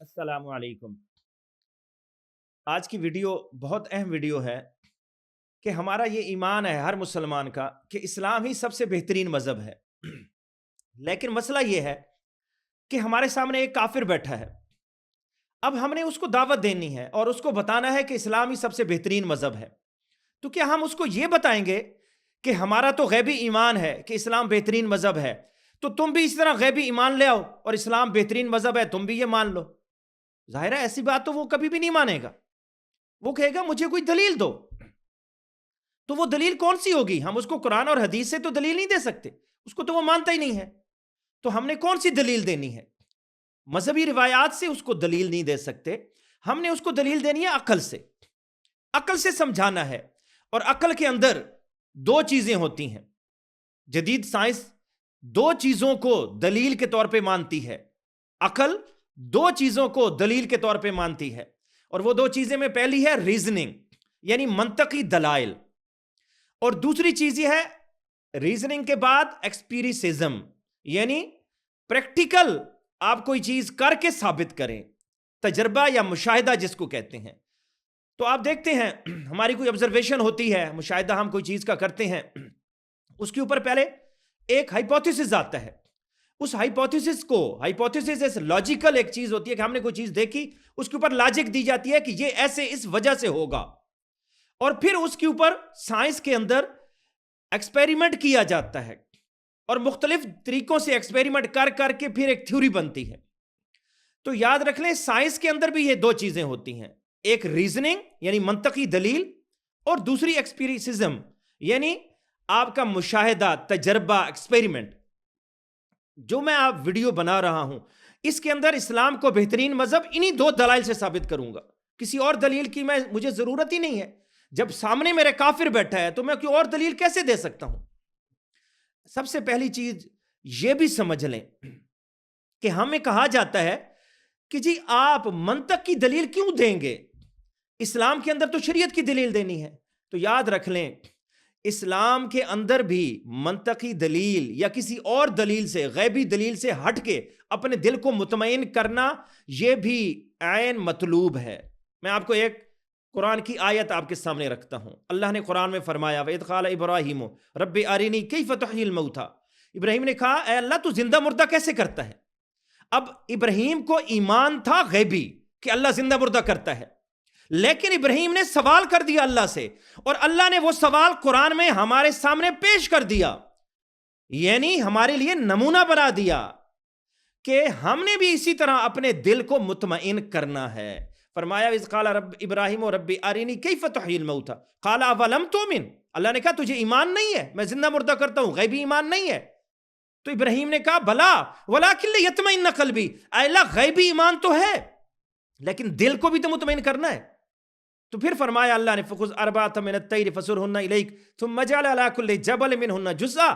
السلام علیکم۔ آج کی ویڈیو بہت اہم ویڈیو ہے کہ ہمارا یہ ایمان ہے ہر مسلمان کا کہ اسلام ہی سب سے بہترین مذہب ہے۔ لیکن مسئلہ یہ ہے کہ ہمارے سامنے ایک کافر بیٹھا ہے، اب ہم نے اس کو دعوت دینی ہے اور اس کو بتانا ہے کہ اسلام ہی سب سے بہترین مذہب ہے۔ تو کیا ہم اس کو یہ بتائیں گے کہ ہمارا تو غیبی ایمان ہے کہ اسلام بہترین مذہب ہے، تو تم بھی اس طرح غیبی ایمان لے آؤ اور اسلام بہترین مذہب ہے تم بھی یہ مان لو؟ ظاہر ہے ایسی بات تو وہ کبھی بھی نہیں مانے گا، وہ کہے گا مجھے کوئی دلیل دو۔ تو وہ دلیل کون سی ہوگی؟ ہم اس کو قرآن اور حدیث سے تو دلیل نہیں دے سکتے، اس کو تو وہ مانتا ہی نہیں ہے۔ تو ہم نے کون سی دلیل دینی ہے؟ مذہبی روایات سے اس کو دلیل نہیں دے سکتے، ہم نے اس کو دلیل دینی ہے عقل سے۔ عقل سے سمجھانا ہے، اور عقل کے اندر دو چیزیں ہوتی ہیں۔ جدید سائنس دو چیزوں کو دلیل کے طور پہ مانتی ہے، عقل دو چیزوں کو دلیل کے طور پہ مانتی ہے، اور وہ دو چیزیں میں پہلی ہے ریزننگ، یعنی منطقی دلائل، اور دوسری چیز یہ ہے ریزننگ کے بعد ایکسپیریسزم، یعنی پریکٹیکل آپ کوئی چیز کر کے ثابت کریں، تجربہ یا مشاہدہ جس کو کہتے ہیں۔ تو آپ دیکھتے ہیں ہماری کوئی آبزرویشن ہوتی ہے، مشاہدہ ہم کوئی چیز کا کرتے ہیں، اس کے اوپر پہلے ایک ہائپوتھیسس آتا ہے۔ اس ہائپوتھیسس لاجیکل ایک چیز ہوتی ہے کہ ہم نے کوئی چیز دیکھی، اس کے اوپر لاجک دی جاتی ہے کہ یہ ایسے اس وجہ سے ہوگا، اور پھر اس کے اوپر سائنس کے اندر ایکسپیریمنٹ کیا جاتا ہے، اور مختلف طریقوں سے ایکسپیریمنٹ کر کر کے پھر ایک تھیوری بنتی ہے۔ تو یاد رکھ لیں سائنس کے اندر بھی یہ دو چیزیں ہوتی ہیں، ایک ریزننگ یعنی منطقی دلیل، اور دوسری ایکسپیریسزم یعنی آپ کا مشاہدہ، تجربہ، ایکسپیریمنٹ۔ جو میں آپ ویڈیو بنا رہا ہوں اس کے اندر اسلام کو بہترین مذہب انہی دو دلائل سے ثابت کروں گا، کسی اور دلیل کی مجھے ضرورت ہی نہیں ہے۔ جب سامنے میرے کافر بیٹھا ہے تو میں کوئی اور دلیل کیسے دے سکتا ہوں؟ سب سے پہلی چیز یہ بھی سمجھ لیں کہ ہمیں کہا جاتا ہے کہ جی آپ منطق کی دلیل کیوں دیں گے؟ اسلام کے اندر تو شریعت کی دلیل دینی ہے۔ تو یاد رکھ لیں اسلام کے اندر بھی منطقی دلیل یا کسی اور دلیل سے، غیبی دلیل سے ہٹ کے اپنے دل کو مطمئن کرنا، یہ بھی عین مطلوب ہے۔ میں آپ کو ایک قرآن کی آیت آپ کے سامنے رکھتا ہوں۔ اللہ نے قرآن میں فرمایا وَإِذْ قَالَ إِبْرَاهِيمُ رَبِّ أَرِنِي كَيْفَ تُحْيِي الْمَوْتَى۔ ابراہیم نے کہا اے اللہ تو زندہ مردہ کیسے کرتا ہے؟ اب ابراہیم کو ایمان تھا غیبی کہ اللہ زندہ مردہ کرتا ہے، لیکن ابراہیم نے سوال کر دیا اللہ سے، اور اللہ نے وہ سوال قرآن میں ہمارے سامنے پیش کر دیا، یعنی ہمارے لیے نمونہ بنا دیا کہ ہم نے بھی اسی طرح اپنے دل کو مطمئن کرنا ہے۔ فرمایا اذ قال رب ابراہیم رب ارینی کیف تحیی الموتى قال اولم تؤمن، اللہ نے کہا تجھے ایمان نہیں ہے میں زندہ مردہ کرتا ہوں، غیبی ایمان نہیں ہے؟ تو ابراہیم نے کہا بلا ولکن لیطمئن قلبی، اے اللہ غیبی ایمان تو ہے لیکن دل کو بھی تو مطمئن کرنا ہے۔ تو پھر فرمایا اللہ نے فخذ اربعۃ من الطیر فصرہن الیک ثم اجعل علی کل جبل منہن جزءا،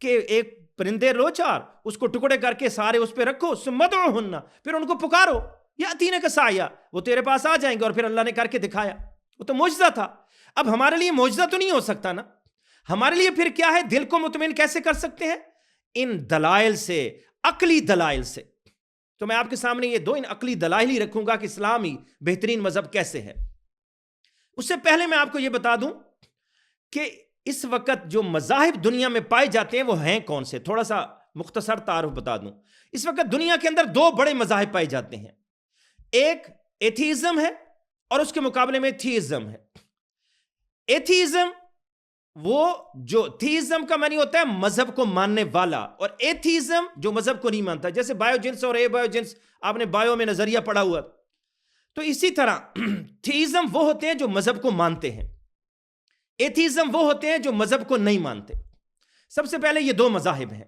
کہ ایک پرندے لو چار، اس کو ٹکڑے کر کے سارے اس پہ رکھو، ثم ادعوہن، پھر ان کو پکارو، یاتینک سعیا، وہ تیرے پاس آ جائیں گے۔ اور پھر اللہ نے کر کے دکھایا، وہ تو معجزہ تھا۔ اب ہمارے لیے معجزہ تو نہیں ہو سکتا نا، ہمارے لیے پھر کیا ہے؟ دل کو مطمئن کیسے کر سکتے ہیں؟ ان دلائل سے، عقلی دلائل سے۔ تو میں آپ کے سامنے یہ دو ان عقلی دلائل ہی رکھوں گا کہ اسلامی بہترین مذہب کیسے ہے۔ اس سے پہلے میں آپ کو یہ بتا دوں کہ اس وقت جو مذاہب دنیا میں پائے جاتے ہیں وہ ہیں کون سے، تھوڑا سا مختصر تعارف بتا دوں۔ اس وقت دنیا کے اندر دو بڑے مذاہب پائے جاتے ہیں، ایک ایتھیزم ہے اور اس کے مقابلے میں تھیزم ہے۔ ایتھیزم وہ جو تھیزم کا معنی ہوتا ہے مذہب کو ماننے والا، اور ایتھیزم جو مذہب کو نہیں مانتا، جیسے بایو جنس اور اے بایو جنس آپ نے بایو میں نظریہ پڑھا ہوا۔ تو اسی طرح تھیزم وہ ہوتے ہیں جو مذہب کو مانتے ہیں، ایتھیزم وہ ہوتے ہیں جو مذہب کو نہیں مانتے۔ سب سے پہلے یہ دو مذاہب ہیں۔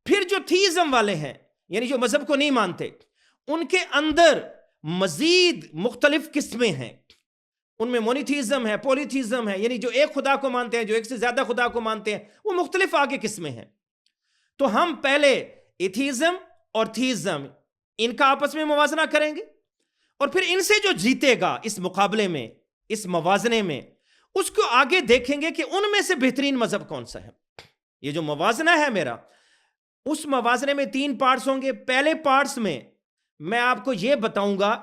پھر جو تھیزم والے ہیں یعنی جو مذہب کو نہیں مانتے، ان کے اندر مزید مختلف قسمیں ہیں۔ ان میں مونیتھیزم ہے، پولیتھیزم ہے، یعنی جو ایک خدا کو مانتے ہیں، جو ایک سے زیادہ خدا کو مانتے ہیں، وہ مختلف آگے قسمیں ہیں۔ تو ہم پہلے ایتھیزم اور تھیزم ان کا آپس میں موازنہ کریں گے، اور پھر ان سے جو جیتے گا اس مقابلے میں، اس موازنے میں، اس کو آگے دیکھیں گے کہ ان میں سے بہترین مذہب کون سا ہے۔ یہ جو موازنہ ہے میرا، اس موازنے میں 3 پارٹس ہوں گے۔ پہلے پارٹس میں میں آپ کو یہ بتاؤں گا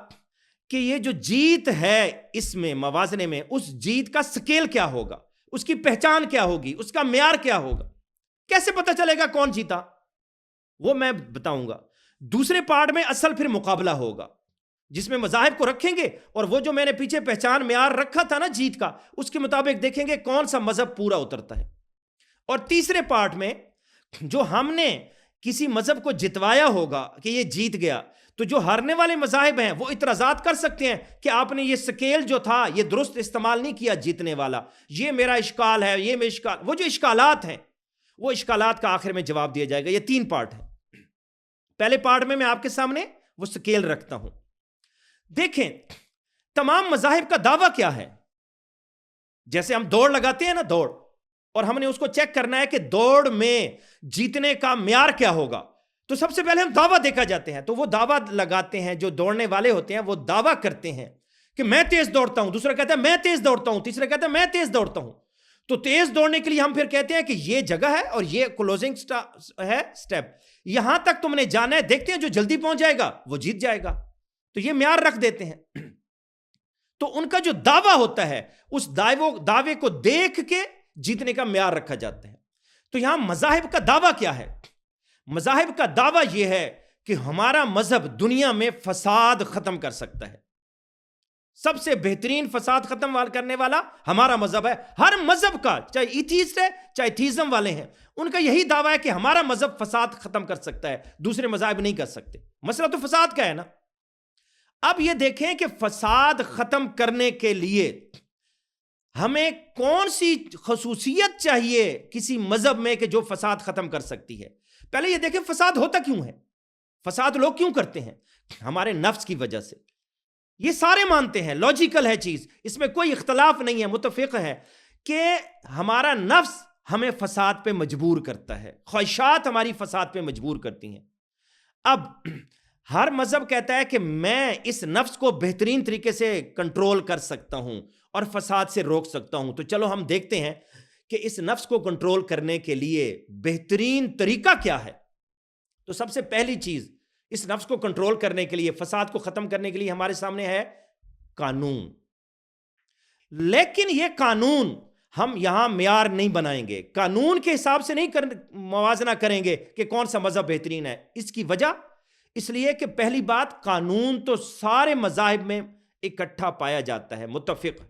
کہ یہ جو جیت ہے اس میں موازنے میں، اس جیت کا سکیل کیا ہوگا، اس کی پہچان کیا ہوگی، اس کا معیار کیا ہوگا، کیسے پتہ چلے گا کون جیتا، وہ میں بتاؤں گا۔ دوسرے پارٹ میں اصل پھر مقابلہ ہوگا جس میں مذاہب کو رکھیں گے، اور وہ جو میں نے پیچھے پہچان معیار رکھا تھا نا جیت کا، اس کے مطابق دیکھیں گے کون سا مذہب پورا اترتا ہے۔ اور تیسرے پارٹ میں جو ہم نے کسی مذہب کو جتوایا ہوگا کہ یہ جیت گیا، تو جو ہارنے والے مذاہب ہیں وہ اعتراضات کر سکتے ہیں کہ آپ نے یہ سکیل جو تھا یہ درست استعمال نہیں کیا جیتنے والا، یہ میرا اشکال ہے، یہ میرا اشکال، وہ جو اشکالات ہیں وہ اشکالات کا آخر میں جواب دیا جائے گا۔ یہ 3 پارٹ ہیں۔ پہلے پارٹ میں آپ کے سامنے وہ سکیل رکھتا ہوں۔ دیکھیں تمام مذاہب کا دعویٰ کیا ہے۔ جیسے ہم دوڑ لگاتے ہیں نا، دوڑ، اور ہم نے اس کو چیک کرنا ہے کہ دوڑ میں جیتنے کا معیار کیا ہوگا، تو سب سے پہلے ہم دعویٰ دیکھا جاتے ہیں۔ تو وہ دعویٰ لگاتے ہیں، جو دوڑنے والے ہوتے ہیں وہ دعویٰ کرتے ہیں کہ میں تیز دوڑتا ہوں، دوسرا کہتا ہے میں تیز دوڑتا ہوں، تیسرا کہتا ہے میں تیز دوڑتا ہوں۔ تو تیز دوڑنے کے لیے ہم پھر کہتے ہیں کہ یہ جگہ ہے اور یہ کلوزنگ ہے سٹیپ، یہاں تک تم نے جانا ہے، دیکھتے ہیں جو جلدی پہنچ جائے گا وہ جیت جائے گا، تو یہ معیار رکھ دیتے ہیں۔ تو ان کا جو دعویٰ ہوتا ہے اس دعوے کو دیکھ کے جیتنے کا معیار رکھا جاتا ہے۔ تو یہاں مذاہب کا دعویٰ کیا ہے؟ مذاہب کا دعویٰ یہ ہے کہ ہمارا مذہب دنیا میں فساد ختم کر سکتا ہے، سب سے بہترین فساد ختم کرنے والا ہمارا مذہب ہے۔ ہر مذہب کا، چاہے ایتھیسٹ ہے چاہے ایتھیزم والے ہیں، ان کا یہی دعویٰ ہے کہ ہمارا مذہب فساد ختم کر سکتا ہے، دوسرے مذاہب نہیں کر سکتے۔ مسئلہ تو فساد کا ہے نا۔ اب یہ دیکھیں کہ فساد ختم کرنے کے لیے ہمیں کون سی خصوصیت چاہیے کسی مذہب میں کہ جو فساد ختم کر سکتی ہے۔ پہلے یہ دیکھیں فساد ہوتا کیوں ہے، فساد لوگ کیوں کرتے ہیں؟ ہمارے نفس کی وجہ سے۔ یہ سارے مانتے ہیں، لاجیکل ہے چیز، اس میں کوئی اختلاف نہیں ہے، متفق ہے کہ ہمارا نفس ہمیں فساد پہ مجبور کرتا ہے، خواہشات ہماری فساد پہ مجبور کرتی ہیں۔ اب ہر مذہب کہتا ہے کہ میں اس نفس کو بہترین طریقے سے کنٹرول کر سکتا ہوں اور فساد سے روک سکتا ہوں۔ تو چلو ہم دیکھتے ہیں کہ اس نفس کو کنٹرول کرنے کے لیے بہترین طریقہ کیا ہے۔ تو سب سے پہلی چیز اس نفس کو کنٹرول کرنے کے لیے، فساد کو ختم کرنے کے لیے ہمارے سامنے ہے قانون۔ لیکن یہ قانون ہم یہاں معیار نہیں بنائیں گے، قانون کے حساب سے نہیں موازنہ کریں گے کہ کون سا مذہب بہترین ہے۔ اس کی وجہ اس لیے کہ پہلی بات، قانون تو سارے مذاہب میں اکٹھا پایا جاتا ہے، متفق۔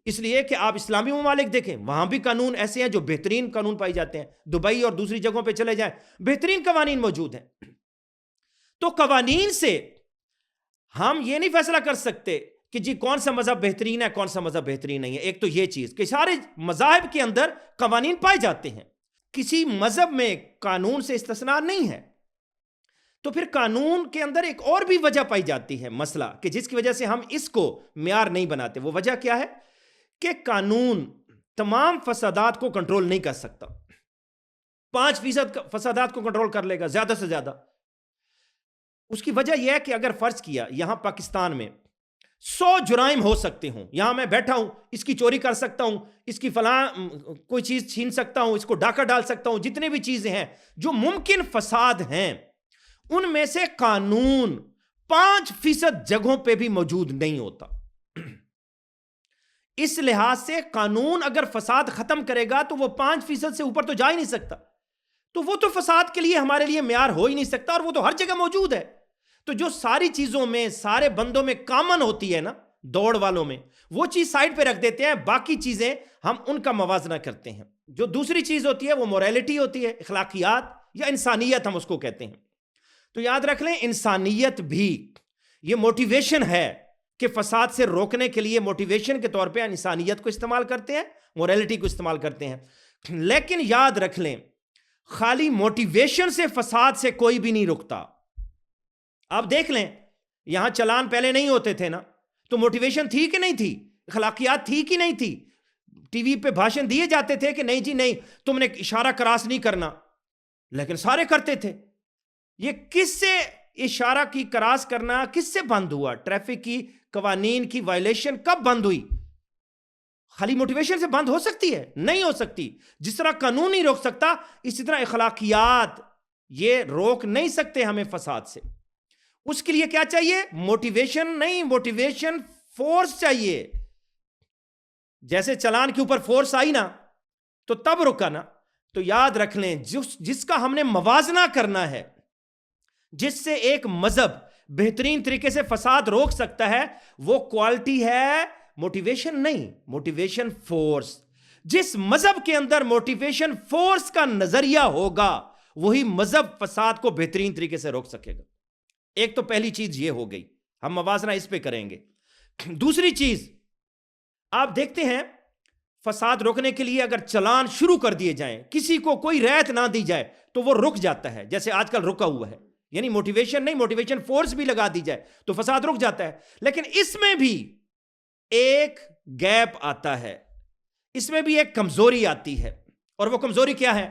اس لیے کہ آپ اسلامی ممالک دیکھیں، وہاں بھی قانون ایسے ہیں جو بہترین قانون پائی جاتے ہیں۔ دبئی اور دوسری جگہوں پہ چلے جائیں، بہترین قوانین موجود ہیں۔ تو قوانین سے ہم یہ نہیں فیصلہ کر سکتے کہ جی کون سا مذہب بہترین ہے کون سا مذہب بہترین نہیں ہے۔ ایک تو یہ چیز کہ سارے مذاہب کے اندر قوانین پائے جاتے ہیں، کسی مذہب میں قانون سے استثناء نہیں ہے۔ تو پھر قانون کے اندر ایک اور بھی وجہ پائی جاتی ہے، مسئلہ کہ جس کی وجہ سے ہم اس کو معیار نہیں بناتے۔ وہ وجہ کیا ہے کہ قانون تمام فسادات کو کنٹرول نہیں کر سکتا۔ 5% فسادات کو کنٹرول کر لے گا زیادہ سے زیادہ۔ اس کی وجہ یہ ہے کہ اگر فرض کیا یہاں پاکستان میں 100 جرائم ہو سکتے ہوں، یہاں میں بیٹھا ہوں، اس کی چوری کر سکتا ہوں، اس کی فلاں کوئی چیز چھین سکتا ہوں، اس کو ڈاکہ ڈال سکتا ہوں، جتنے بھی چیزیں ہیں جو ممکن فساد ہیں، ان میں سے قانون 5% جگہوں پہ بھی موجود نہیں ہوتا۔ اس لحاظ سے قانون اگر فساد ختم کرے گا تو وہ 5% سے اوپر تو جا ہی نہیں سکتا، تو وہ تو فساد کے لیے ہمارے لیے معیار ہو ہی نہیں سکتا، اور وہ تو ہر جگہ موجود ہے۔ تو جو ساری چیزوں میں سارے بندوں میں کامن ہوتی ہے نا، دوڑ والوں میں، وہ چیز سائڈ پہ رکھ دیتے ہیں، باقی چیزیں ہم ان کا موازنہ کرتے ہیں۔ جو دوسری چیز ہوتی ہے وہ موریلٹی ہوتی ہے، اخلاقیات یا انسانیت ہم اس کو کہتے ہیں۔ تو یاد رکھ لیں انسانیت بھی یہ موٹیویشن ہے کہ فساد سے روکنے کے لیے موٹیویشن کے طور پہ انسانیت کو استعمال کرتے ہیں، موریلٹی کو استعمال کرتے ہیں۔ لیکن یاد رکھ لیں خالی موٹیویشن سے فساد سے کوئی بھی نہیں رکتا۔ آپ دیکھ لیں یہاں چلان پہلے نہیں ہوتے تھے نا، تو موٹیویشن تھی کہ نہیں تھی، اخلاقیات تھی کہ نہیں تھی؟ ٹی وی پہ بھاشن دیے جاتے تھے کہ نہیں جی نہیں تم نے اشارہ کراس نہیں کرنا، لیکن سارے کرتے تھے۔ یہ کس سے اشارہ کی کراس کرنا کس سے بند ہوا؟ ٹریفک کی قوانین کی وائلیشن کب بند ہوئی؟ خالی موٹیویشن سے بند ہو سکتی ہے؟ نہیں ہو سکتی۔ جس طرح قانون نہیں روک سکتا، اسی طرح اخلاقیات یہ روک نہیں سکتے ہمیں فساد سے۔ اس کے لیے کیا چاہیے؟ موٹیویشن نہیں، موٹیویشن فورس چاہیے. جیسے چلان کے اوپر فورس آئی نا تو تب رکا نا. تو یاد رکھ لیں جس کا ہم نے موازنہ کرنا ہے، جس سے ایک مذہب بہترین طریقے سے فساد روک سکتا ہے، وہ کوالٹی ہے موٹیویشن نہیں، موٹیویشن فورس. جس مذہب کے اندر موٹیویشن فورس کا نظریہ ہوگا وہی مذہب فساد کو بہترین طریقے سے روک سکے گا. ایک تو پہلی چیز یہ ہو گئی، ہم موازنہ اس پہ کریں گے. دوسری چیز آپ دیکھتے ہیں فساد روکنے کے لیے اگر چلان شروع کر دیے جائیں، کسی کو کوئی رعایت نہ دی جائے تو وہ رک جاتا ہے، جیسے آج کل رکا ہوا ہے. یعنی موٹیویشن نہیں، موٹیویشن فورس بھی لگا دی جائے تو فساد رک جاتا ہے. لیکن اس میں بھی ایک گیپ آتا ہے، اس میں بھی ایک کمزوری آتی ہے. اور وہ کمزوری کیا ہے؟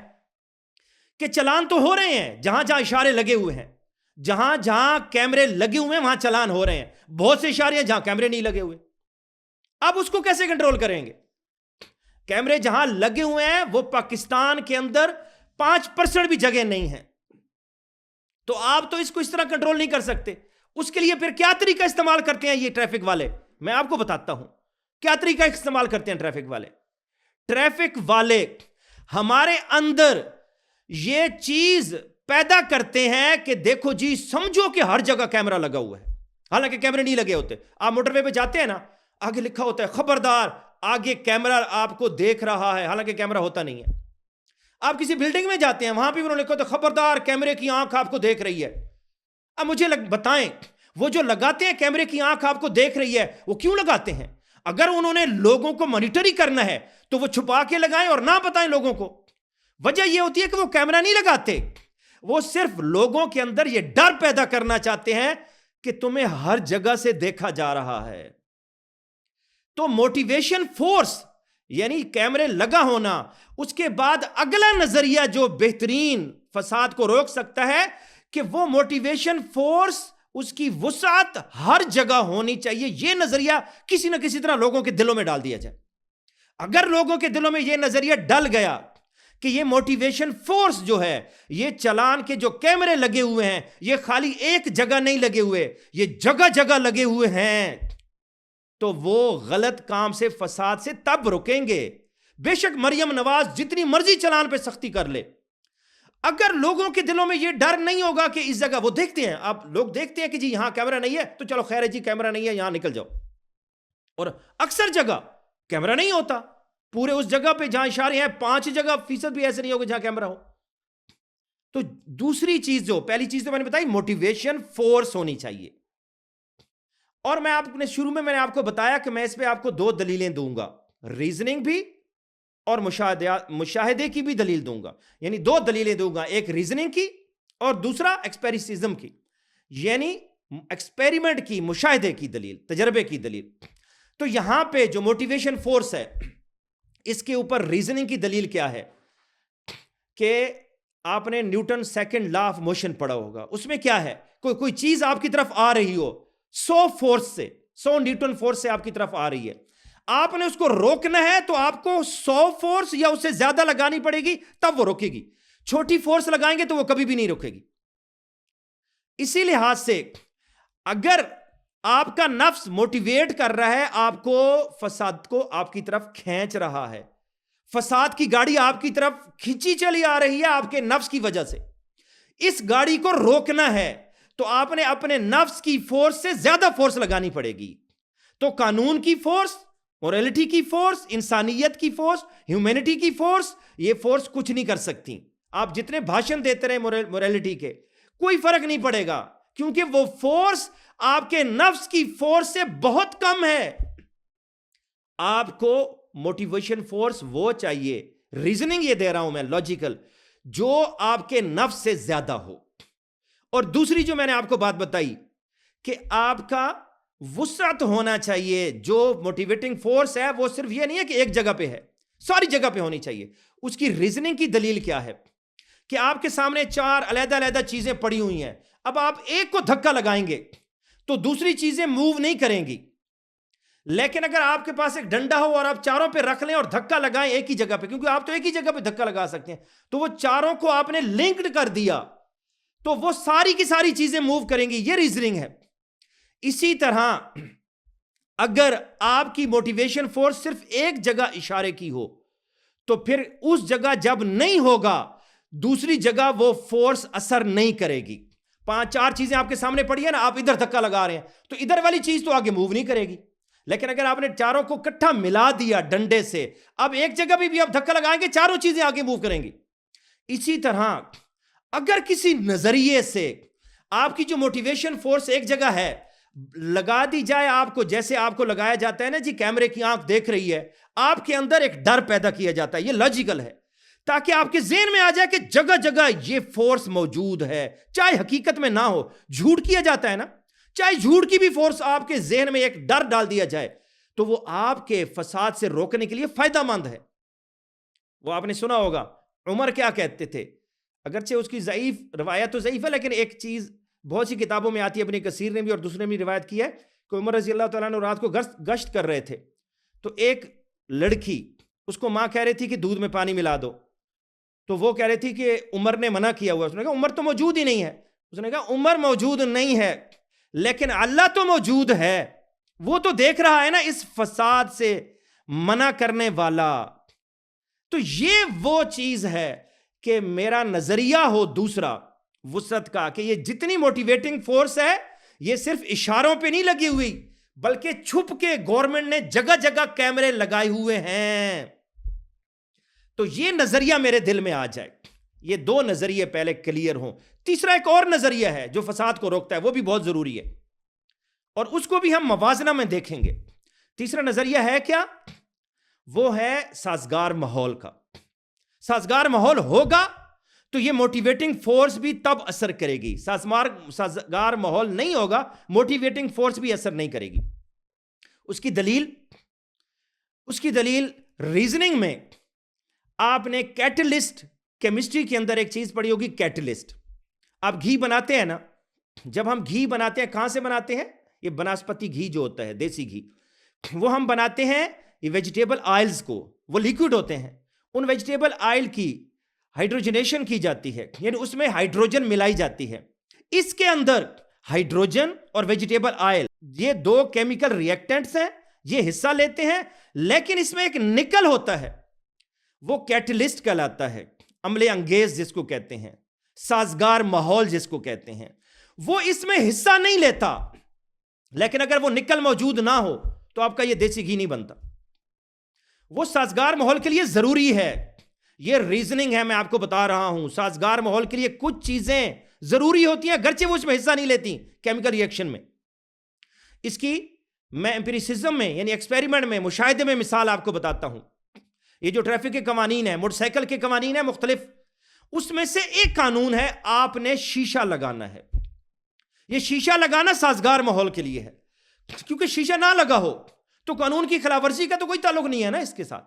کہ چلان تو ہو رہے ہیں، جہاں جہاں اشارے لگے ہوئے ہیں، جہاں جہاں کیمرے لگے ہوئے ہیں وہاں چلان ہو رہے ہیں. بہت سے اشارے ہیں جہاں کیمرے نہیں لگے ہوئے. اب اس کو کیسے کنٹرول کریں گے؟ کیمرے جہاں لگے ہوئے ہیں وہ پاکستان کے اندر 5% بھی جگہ نہیں ہے، تو آپ تو اس کو اس طرح کنٹرول نہیں کر سکتے. اس کے لیے پھر کیا طریقہ استعمال کرتے ہیں یہ ٹریفک والے؟ میں آپ کو بتاتا ہوں کیا طریقہ استعمال کرتے ہیں ٹریفک والے. ٹریفک والے ہمارے اندر یہ چیز پیدا کرتے ہیں کہ دیکھو جی، سمجھو کہ ہر جگہ کیمرہ لگا ہوا ہے، حالانکہ کیمرے نہیں لگے ہوتے. آپ موٹر وے پہ جاتے ہیں نا، آگے لکھا ہوتا ہے خبردار، آگے کیمرہ آپ کو دیکھ رہا ہے، حالانکہ کیمرہ ہوتا نہیں ہے. آپ کسی بلڈنگ میں جاتے ہیں، وہاں پہ انہوں نے لکھا ہوتا ہے خبردار، کیمرے کی آنکھ آپ کو دیکھ رہی ہے. اب مجھے بتائیں، وہ جو لگاتے ہیں کیمرے کی آنکھ آپ کو دیکھ رہی ہے، وہ کیوں لگاتے ہیں؟ اگر انہوں نے لوگوں کو مانیٹر ہی کرنا ہے تو وہ چھپا کے لگائیں اور نہ بتائیں لوگوں کو. وجہ یہ ہوتی ہے کہ وہ کیمرہ نہیں لگاتے، وہ صرف لوگوں کے اندر یہ ڈر پیدا کرنا چاہتے ہیں کہ تمہیں ہر جگہ سے دیکھا جا رہا ہے. تو موٹیویشن فورس یعنی کیمرے لگا ہونا، اس کے بعد اگلا نظریہ جو بہترین فساد کو روک سکتا ہے کہ وہ موٹیویشن فورس، اس کی وسعت ہر جگہ ہونی چاہیے. یہ نظریہ کسی نہ کسی طرح لوگوں کے دلوں میں ڈال دیا جائے. اگر لوگوں کے دلوں میں یہ نظریہ ڈل گیا کہ یہ موٹیویشن فورس جو ہے، یہ چلان کے جو کیمرے لگے ہوئے ہیں یہ خالی ایک جگہ نہیں لگے ہوئے، یہ جگہ جگہ لگے ہوئے ہیں، تو وہ غلط کام سے، فساد سے تب رکیں گے. بے شک مریم نواز جتنی مرضی چلان پہ سختی کر لے، اگر لوگوں کے دلوں میں یہ ڈر نہیں ہوگا کہ اس جگہ، وہ دیکھتے ہیں، آپ لوگ دیکھتے ہیں کہ جی یہاں کیمرہ نہیں ہے تو چلو خیر ہے جی، کیمرہ نہیں ہے یہاں نکل جاؤ. اور اکثر جگہ کیمرہ نہیں ہوتا، پورے اس جگہ پہ جہاں اشارے ہیں 5% بھی ایسے نہیں ہوگا جہاں کیمرہ ہو. تو دوسری چیز، جو پہلی چیز تو میں نے بتائی، موٹیویشن فورس ہونی چاہیے. اور میں آپ نے شروع میں نے آپ کو بتایا کہ میں اس پہ آپ کو 2 دلیلیں دوں گا، ریزننگ بھی اور مشاہدے کی بھی دلیل دوں گا. یعنی 2 دلیلیں دوں گا، ایک ریزننگ کی اور دوسرا ایکسپیریسزم کی، یعنی ایکسپیریمنٹ کی، مشاہدے کی دلیل، تجربے کی دلیل. تو یہاں پہ جو موٹیویشن فورس ہے، اس کے اوپر ریزننگ کی دلیل کیا ہے کہ آپ نے Newton second law of motion پڑھا ہوگا. اس میں کیا ہے، کوئی چیز آپ کی طرف آ رہی ہو 100 نیوٹن فورس سے آپ کی طرف آ رہی ہے، آپ نے اس کو روکنا ہے تو آپ کو 100 فورس یا اس سے زیادہ لگانی پڑے گی تب وہ روکے گی. چھوٹی فورس لگائیں گے تو وہ کبھی بھی نہیں روکے گی. اسی لحاظ سے اگر آپ کا نفس موٹیویٹ کر رہا ہے آپ کو، فساد کو آپ کی طرف کھینچ رہا ہے، فساد کی گاڑی آپ کی طرف کھینچی چلی آ رہی ہے آپ کے نفس کی وجہ سے، اس گاڑی کو روکنا ہے تو آپ نے اپنے نفس کی فورس سے زیادہ فورس لگانی پڑے گی. تو قانون کی فورس، موریلٹی کی فورس، انسانیت کی فورس، ہیومینٹی کی فورس، یہ فورس کچھ نہیں کر سکتی. آپ جتنے بھاشن دیتے رہے موریلٹی کے، کوئی فرق نہیں پڑے گا، کیونکہ وہ فورس آپ کے نفس کی فورس سے بہت کم ہے. آپ کو موٹیویشن فورس وہ چاہیے، ریزننگ یہ دے رہا ہوں میں، لاجیکل، جو آپ کے نفس سے زیادہ ہو. اور دوسری جو میں نے آپ کو بات بتائی کہ آپ کا وسعت ہونا چاہیے، جو موٹیویٹنگ فورس ہے وہ صرف یہ نہیں ہے کہ ایک جگہ پہ ہے، ساری جگہ پہ ہونی چاہیے. اس کی ریزننگ کی دلیل کیا ہے کہ آپ کے سامنے 4 علیحدہ علیحدہ چیزیں پڑی ہوئی ہیں، اب آپ ایک کو دھکا لگائیں گے تو دوسری چیزیں موو نہیں کریں گی. لیکن اگر آپ کے پاس ایک ڈنڈا ہو اور آپ چاروں پہ رکھ لیں اور دھکا لگائیں ایک ہی جگہ پہ، کیونکہ آپ تو ایک ہی جگہ پہ دھکا لگا سکتے ہیں، تو وہ چاروں کو آپ نے لنکڈ کر دیا تو وہ ساری کی ساری چیزیں موو کریں گی. یہ ریزننگ ہے. اسی طرح اگر آپ کی موٹیویشن فورس صرف ایک جگہ اشارے کی ہو تو پھر اس جگہ جب نہیں ہوگا دوسری جگہ وہ فورس اثر نہیں کرے گی. 5-4 چیزیں آپ کے سامنے پڑی ہیں نا, آپ ادھر دھکا لگا رہے ہیں تو ادھر والی چیز تو آگے موو نہیں کرے گی. لیکن اگر آپ نے چاروں کو کٹھا ملا دیا ڈنڈے سے, اب ایک جگہ بھی آپ دھکا لگائیں گے, چاروں چیزیں آگے موو کریں گی. اسی طرح اگر کسی نظریے سے آپ کی جو موٹیویشن فورس ایک جگہ ہے لگا دی جائے آپ کو, جیسے آپ کو لگایا جاتا ہے نا جی کیمرے کی آنکھ دیکھ رہی ہے, آپ کے اندر ایک ڈر پیدا کیا جاتا ہے. یہ لاجیکل ہے تاکہ آپ کے ذہن میں آ جائے کہ جگہ جگہ یہ فورس موجود ہے, چاہے حقیقت میں نہ ہو. جھوٹ کیا جاتا ہے نا, چاہے جھوٹ کی بھی فورس آپ کے ذہن میں ایک ڈر ڈال دیا جائے تو وہ آپ کے فساد سے روکنے کے لیے فائدہ مند ہے. وہ آپ نے سنا ہوگا عمر کیا کہتے تھے, اگرچہ اس کی ضعیف روایت تو ضعیف ہے لیکن ایک چیز بہت سی کتابوں میں آتی ہے, ابن کثیر نے بھی اور دوسرے نے بھی روایت کی ہے کہ عمر رضی اللہ تعالیٰ عنہ رات کو گشت کر رہے تھے تو ایک لڑکی, اس کو ماں کہہ رہی تھی کہ دودھ میں پانی ملا دو, تو وہ کہہ رہی تھی کہ عمر نے منع کیا ہوا. اس نے کہا عمر تو موجود ہی نہیں ہے. اس نے کہا عمر موجود نہیں ہے لیکن اللہ تو موجود ہے, وہ تو دیکھ رہا ہے نا اس فساد سے منع کرنے والا. تو یہ وہ چیز ہے کہ میرا نظریہ ہو دوسرا وسعت کا, کہ یہ جتنی موٹیویٹنگ فورس ہے یہ صرف اشاروں پہ نہیں لگی ہوئی بلکہ چھپ کے گورنمنٹ نے جگہ جگہ کیمرے لگائے ہوئے ہیں. تو یہ نظریہ میرے دل میں آ جائے, یہ 2 نظریے پہلے کلیئر ہوں. تیسرا ایک اور نظریہ ہے جو فساد کو روکتا ہے, وہ بھی بہت ضروری ہے اور اس کو بھی ہم موازنہ میں دیکھیں گے. تیسرا نظریہ ہے کیا؟ وہ ہے سازگار ماحول کا. سازگار ماحول ہوگا تو یہ موٹیویٹنگ فورس بھی تب اثر کرے گی. سازگار ماحول نہیں ہوگا, موٹیویٹنگ فورس بھی اثر نہیں کرے گی. اس کی دلیل ریزننگ میں آپ نے کیٹلسٹ, کیمسٹری کے اندر ایک چیز پڑھی ہوگی کیٹلسٹ. آپ گھی بناتے ہیں نا, جب ہم گھی بناتے ہیں کہاں سے بناتے ہیں؟ یہ بناسپتی گھی جو ہوتا ہے, دیسی گھی, وہ ہم بناتے ہیں یہ ویجیٹیبل آئلز کو, وہ لیکوڈ ہوتے ہیں. ان ویجیٹیبل آئل کی ہائیڈروجنیشن کی جاتی ہے, یعنی اس میں ہائیڈروجن ملائی جاتی ہے. اس کے اندر ہائیڈروجن اور ویجیٹیبل آئل یہ 2 کیمیکل ریئیکٹنٹس ہیں, یہ حصہ لیتے ہیں, لیکن اس میں ایک نکل ہوتا ہے, وہ کیٹلسٹ کہلاتا ہے. عمل انگیز جس کو کہتے ہیں, سازگار ماحول جس کو کہتے ہیں, وہ اس میں حصہ نہیں لیتا. لیکن اگر وہ نکل موجود نہ ہو تو آپ کا یہ دیسی گھی نہیں بنتا. وہ سازگار ماحول کے لیے ضروری ہے. یہ ریزننگ ہے, میں آپ کو بتا رہا ہوں. سازگار ماحول کے لیے کچھ چیزیں ضروری ہوتی ہیں اگرچہ وہ اس میں حصہ نہیں لیتی کیمیکل ریئیکشن میں. اس کی میں ایمپیریسزم میں یعنی ایکسپیریمنٹ میں, مشاہدے میں مثال آپ کو بتاتا ہوں. یہ جو ٹریفک کے قوانین ہیں, موٹر سائیکل کے قوانین ہیں مختلف, اس میں سے ایک قانون ہے آپ نے شیشہ لگانا ہے. یہ شیشہ لگانا سازگار ماحول کے لیے ہے, کیونکہ شیشہ نہ لگا ہو تو قانون کی خلاف ورزی کا تو کوئی تعلق نہیں ہے نا اس کے ساتھ.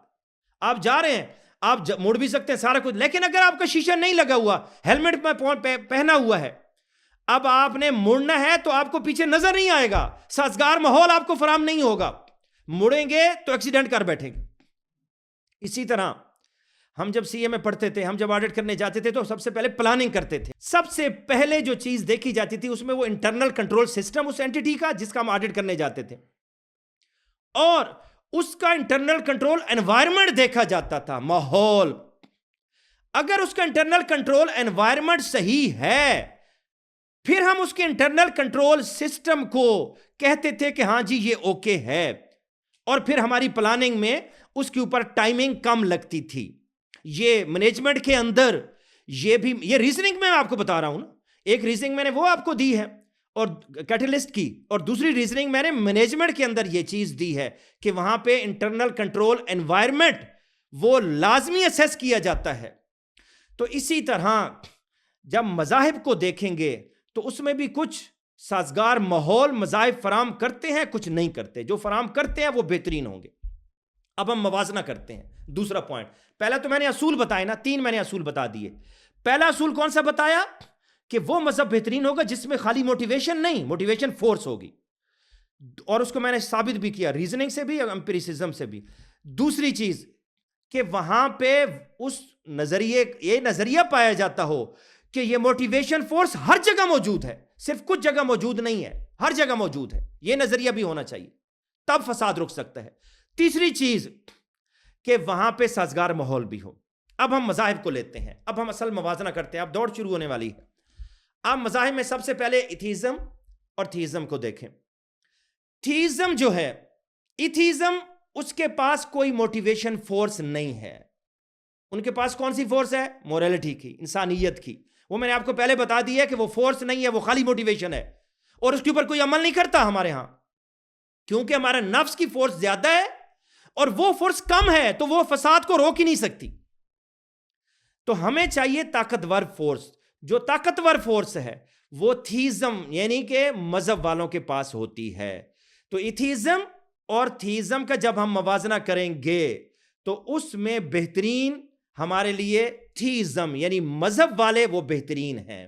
آپ جا رہے ہیں, آپ مڑ بھی سکتے ہیں سارا کچھ, لیکن اگر آپ کا شیشہ نہیں لگا ہوا, ہیلمٹ میں پہنا ہوا ہے, اب آپ نے مڑنا ہے تو آپ کو پیچھے نظر نہیں آئے گا, سازگار ماحول آپ کو فراہم نہیں ہوگا, مڑیں گے تو ایکسیڈنٹ کر بیٹھیں گے. اسی طرح ہم جب سی اے میں پڑھتے تھے, ہم جب آڈٹ کرنے جاتے تھے تو سب سے پہلے پلاننگ کرتے تھے. سب سے پہلے جو چیز دیکھی جاتی تھی اس میں وہ انٹرنل کنٹرول سسٹم اس اینٹیٹی کا جس کا ہم آڈٹ کرنے جاتے تھے, اور اس کا انٹرنل کنٹرول انوائرمنٹ دیکھا جاتا تھا, ماحول. اگر اس کا انٹرنل کنٹرول انوائرمنٹ صحیح ہے پھر ہم اس کے انٹرنل کنٹرول سسٹم کو کہتے تھے کہ ہاں جی یہ اوکے ہے, اور پھر ہماری پلاننگ میں اس کے اوپر ٹائمنگ کم لگتی تھی. یہ مینجمنٹ کے اندر یہ بھی, یہ ریزننگ میں آپ کو بتا رہا ہوں نا, ایک ریزننگ میں نے وہ آپ کو دی ہے اور کیٹلسٹ کی, اور دوسری ریزننگ میں نے مینجمنٹ کے اندر یہ چیز دی ہے کہ وہاں پہ انٹرنل کنٹرول انوائرمنٹ وہ لازمی اسیس کیا جاتا ہے. تو اسی طرح جب مذاہب کو دیکھیں گے تو اس میں بھی کچھ سازگار ماحول مذاہب فراہم کرتے ہیں, کچھ نہیں کرتے. جو فراہم کرتے ہیں وہ بہترین ہوں گے. اب ہم موازنہ کرتے ہیں. دوسرا پوائنٹ, پہلا تو میں نے اصول بتائے نا, 3 میں نے اصول بتا دیے. پہلا اصول کون سا بتایا کہ وہ مذہب بہترین ہوگا جس میں خالی موٹیویشن نہیں, موٹیویشن فورس ہوگی, اور اس کو میں نے ثابت بھی کیا ریزننگ سے بھی, ایمپیریسزم سے بھی. دوسری چیز کہ وہاں پہ اس نظریے, یہ نظریہ پایا جاتا ہو کہ یہ موٹیویشن فورس ہر جگہ موجود ہے، صرف کچھ جگہ موجود نہیں ہے، ہر جگہ موجود ہے، یہ نظریہ بھی ہونا چاہیے، تب فساد رک سکتا ہے۔ تیسری چیز کہ وہاں پہ سازگار ماحول بھی ہو۔ اب ہم مذاہب کو لیتے ہیں، اب ہم اصل موازنہ کرتے ہیں، اب دوڑ شروع ہونے والی ہے۔ اب مذاہب میں سب سے پہلے ایتھیزم اور تھیزم کو دیکھیں۔ تھیزم جو ہے، ایتھیزم، اس کے پاس کوئی موٹیویشن فورس نہیں ہے۔ ان کے پاس کون سی فورس ہے؟ موریلٹی کی، انسانیت کی۔ وہ میں نے آپ کو پہلے بتا دیا کہ وہ فورس نہیں ہے، وہ خالی موٹیویشن ہے، اور اس کے اوپر کوئی عمل نہیں کرتا ہمارے ہاں، کیونکہ ہمارا نفس کی فورس زیادہ ہے اور وہ فورس کم ہے، تو وہ فساد کو روک ہی نہیں سکتی۔ تو ہمیں چاہیے طاقتور فورس۔ جو طاقتور فورس ہے وہ تھیزم یعنی کہ مذہب والوں کے پاس ہوتی ہے۔ تو ایتھیزم اور تھیزم کا جب ہم موازنہ کریں گے تو اس میں بہترین ہمارے لیے تھیزم یعنی مذہب والے وہ بہترین ہیں۔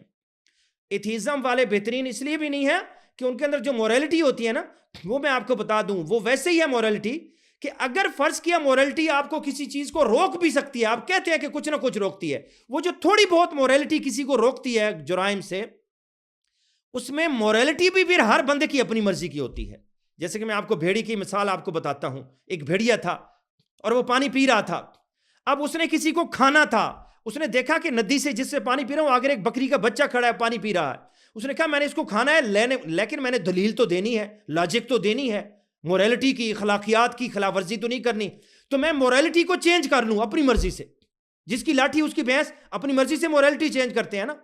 ایتھیزم والے بہترین اس لیے بھی نہیں ہے کہ ان کے اندر جو موریلٹی ہوتی ہے نا، وہ میں آپ کو بتا دوں، وہ ویسے ہی ہے موریلٹی کہ اگر فرض کیا موریلٹی آپ کو کسی چیز کو روک بھی سکتی ہے، آپ کہتے ہیں کہ کچھ نہ کچھ روکتی ہے، وہ جو تھوڑی بہت موریلٹی کسی کو روکتی ہے جرائم سے، اس میں موریلٹی بھی پھر ہر بندے کی اپنی مرضی کی ہوتی ہے۔ جیسے کہ میں آپ کو بھیڑی کی مثال آپ کو بتاتا ہوں۔ ایک بھیڑیا تھا اور وہ پانی پی رہا تھا۔ اب اس نے کسی کو کھانا تھا، اس نے دیکھا کہ ندی سے جس سے پانی پی رہا ہوں آگے ایک بکری کا بچہ کھڑا ہے پانی پی رہا ہے۔ اس نے کہا میں نے اس کو کھانا ہے لیکن میں نے دلیل تو دینی ہے، لاجک تو دینی ہے، موریلٹی کی، اخلاقیات کی خلاف ورزی تو نہیں کرنی، تو میں موریلٹی کو چینج کر لوں اپنی مرضی سے۔ جس کی لاٹھی اس کی بھینس، اپنی مرضی سے موریلٹی چینج کرتے ہیں نا۔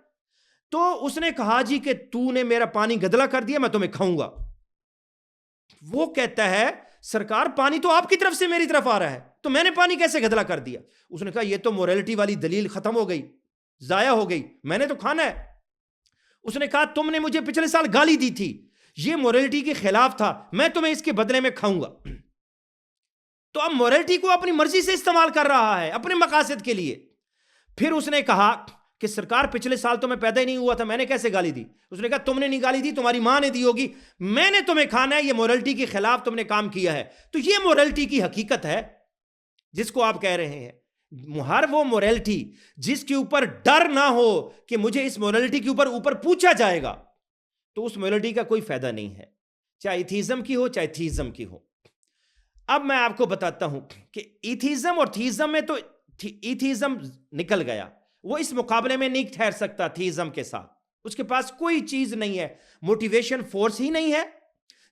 تو اس نے کہا جی کہ تو نے میرا پانی گدلا کر دیا، میں تمہیں کھاؤں گا۔ وہ کہتا ہے سرکار پانی تو آپ کی طرف سے میری طرف آ رہا ہے، تو میں نے پانی کیسے گدلا کر دیا؟ اس نے کہا یہ تو موریلٹی والی دلیل ختم ہو گئی، ضائع ہو گئی، میں نے تو کھانا ہے۔ اس نے کہا تم نے مجھے پچھلے سال گالی دی تھی، یہ موریلٹی کے خلاف تھا، میں تمہیں اس کے بدلے میں کھاؤں گا۔ تو اب موریلٹی کو اپنی مرضی سے استعمال کر رہا ہے اپنے مقاصد کے لیے۔ پھر اس نے کہا کہ سرکار پچھلے سال تو میں پیدا ہی نہیں ہوا تھا، میں نے کیسے گالی دی؟ اس نے کہا تم نے نہیں گالی دی، تمہاری ماں نے دی ہوگی، میں نے تمہیں کھانا ہے، یہ موریلٹی کے خلاف تم نے کام کیا ہے۔ تو یہ موریلٹی کی حقیقت ہے جس کو آپ کہہ رہے ہیں۔ ہر وہ موریلٹی جس کے اوپر ڈر نہ ہو کہ مجھے اس موریلٹی کے اوپر پوچھا جائے گا، تو اس موریلٹی کا کوئی فائدہ نہیں ہے، چاہے ایتھیزم کی ہو چاہے تھیزم کی ہو۔ اب میں آپ کو بتاتا ہوں کہ ایتھیزم اور تھیزم میں تو ایتھیزم نکل گیا، وہ اس مقابلے میں نہیں ٹھہر سکتا تھیزم کے ساتھ، اس کے پاس کوئی چیز نہیں ہے، موٹیویشن فورس ہی نہیں ہے۔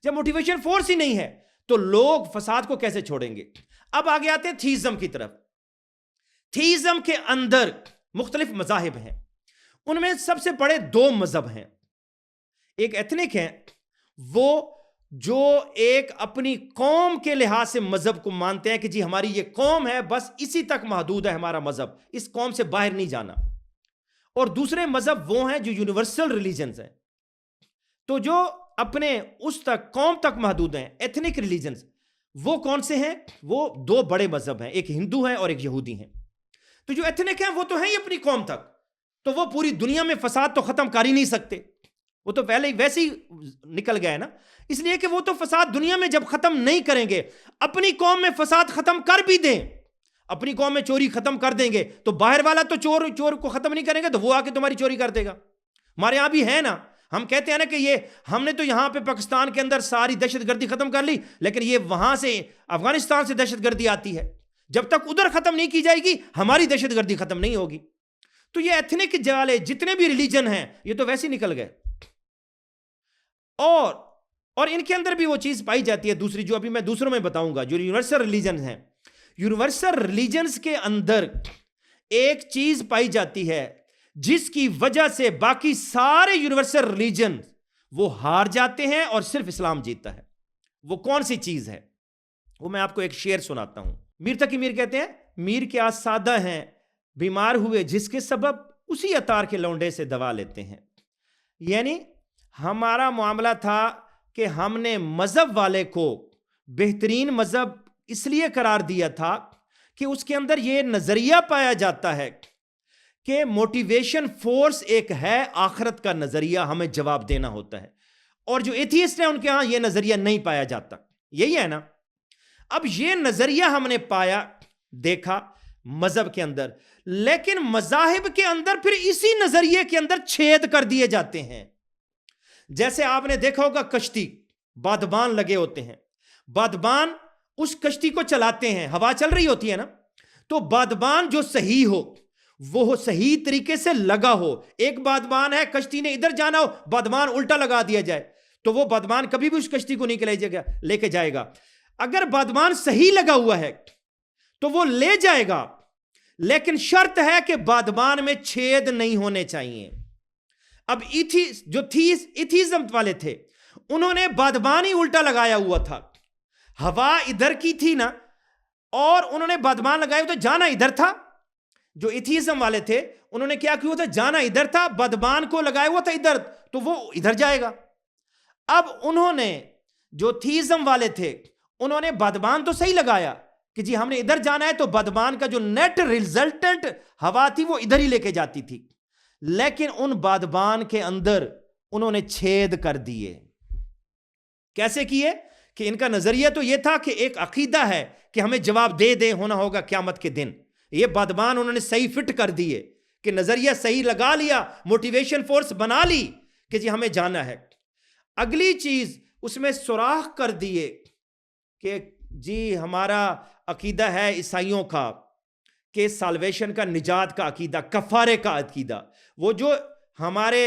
جب موٹیویشن فورس ہی نہیں ہے تو لوگ فساد کو کیسے چھوڑیں گے؟ اب آگے آتے ہیں تھیزم کی طرف۔ تھیزم کے اندر مختلف مذاہب ہیں، ان میں سب سے بڑے دو مذہب ہیں۔ ایک ایتھنک ہے، وہ جو ایک اپنی قوم کے لحاظ سے مذہب کو مانتے ہیں کہ جی ہماری یہ قوم ہے، بس اسی تک محدود ہے ہمارا مذہب، اس قوم سے باہر نہیں جانا۔ اور دوسرے مذہب وہ ہیں جو یونیورسل ریلیجنز ہیں، تو جو اپنے اس تک قوم تک محدود ہیں، ایتھنک ریلیجنز۔ وہ کون سے ہیں؟ وہ دو بڑے مذہب ہیں، ایک ہندو ہیں اور ایک یہودی ہیں۔ تو جو ایتھنک ہیں وہ تو ہیں ہی اپنی قوم تک، تو وہ پوری دنیا میں فساد تو ختم کر ہی نہیں سکتے، وہ تو پہلے ویسے ہی نکل گئے نا، اس لیے کہ وہ تو فساد دنیا میں جب ختم نہیں کریں گے، اپنی قوم میں فساد ختم کر بھی دیں، اپنی قوم میں چوری ختم کر دیں گے، تو باہر والا تو چور کو ختم نہیں کریں گے، تو وہ آ کے تمہاری چوری کر دے گا۔ ہمارے یہاں بھی ہے نا، ہم کہتے ہیں نا کہ یہ ہم نے تو یہاں پہ پاکستان کے اندر ساری دہشت گردی ختم کر لی، لیکن یہ وہاں سے افغانستان سے دہشت گردی آتی ہے، جب تک ادھر ختم نہیں کی جائے گی ہماری دہشت گردی ختم نہیں ہوگی۔ تو یہ ایتھنک والے جتنے بھی ریلیجن ہیں یہ تو ویسے نکل گئے، اور ان کے اندر بھی وہ چیز پائی جاتی ہے دوسری، جو ابھی میں دوسروں میں بتاؤں گا، جو یونیورسل ریلیجن ہیں۔ یونیورسل ریلیجنز کے اندر ایک چیز پائی جاتی ہے جس کی وجہ سے باقی سارے یونیورسل ریلیجن وہ ہار جاتے ہیں اور صرف اسلام جیتتا ہے۔ وہ کون سی چیز ہے؟ وہ میں آپ کو ایک شعر سناتا ہوں۔ میر تقی میر کہتے ہیں، میر کیا سادہ ہیں، بیمار ہوئے جس کے سبب اسی عطار کے لونڈے سے دوا لیتے ہیں۔ یعنی ہمارا معاملہ تھا کہ ہم نے مذہب والے کو بہترین مذہب اس لیے قرار دیا تھا کہ اس کے اندر یہ نظریہ پایا جاتا ہے کہ موٹیویشن فورس ایک ہے، آخرت کا نظریہ ہمیں جواب دینا ہوتا ہے، اور جو ایتھیسٹ ہیں ان کے ہاں یہ نظریہ نہیں پایا جاتا، یہی ہے نا۔ اب یہ نظریہ ہم نے پایا، دیکھا مذہب کے اندر، لیکن مذاہب کے اندر پھر اسی نظریے کے اندر چھید کر دیے جاتے ہیں. جیسے آپ نے دیکھا ہوگا کشتی، بادبان لگے ہوتے ہیں، بادبان اس کشتی کو چلاتے ہیں، ہوا چل رہی ہوتی ہے نا، تو بادبان جو صحیح ہو وہ صحیح طریقے سے لگا ہو. ایک بادبان ہے، کشتی نے ادھر جانا ہو، بادبان الٹا لگا دیا جائے تو وہ بادبان کبھی بھی اس کشتی کو نہیں لے کے جائے گا. اگر بادبان صحیح لگا ہوا ہے تو وہ لے جائے گا، لیکن شرط ہے کہ بادبان میں چھید نہیں ہونے چاہیے. اب جو ایتھیزم والے تھے انہوں نے بادبان ہی الٹا لگایا ہوا تھا، ہوا ادھر کی تھی نا، اور انہوں نے بادبان لگایا تو جانا ادھر تھا. جو ایتھیزم والے تھے انہوں نے کیا کیا تھا، جانا ادھر تھا، بادبان کو لگایا ہوا تھا ادھر، تو وہ ادھر جائے گا. اب انہوں نے جو تھیزم والے تھے انہوں نے بادبان تو صحیح لگایا کہ جی ہم نے ادھر جانا ہے، تو بادبان کا جو نیٹ ریزلٹنٹ ہوا تھی وہ ادھر ہی لے کے جاتی تھی، لیکن ان بادبان کے اندر انہوں نے چھید کر دیے. کیسے کیے؟ کہ ان کا نظریہ تو یہ تھا کہ ایک عقیدہ ہے کہ ہمیں جواب دے ہونا ہوگا قیامت کے دن. یہ بادبان انہوں نے صحیح فٹ کر دیے کہ نظریہ صحیح لگا لیا، موٹیویشن فورس بنا لی کہ جی ہمیں جانا ہے. اگلی چیز اس میں سوراخ کر دیے کہ جی ہمارا عقیدہ ہے عیسائیوں کا کہ سالویشن کا، نجات کا عقیدہ، کفارے کا عقیدہ. وہ جو ہمارے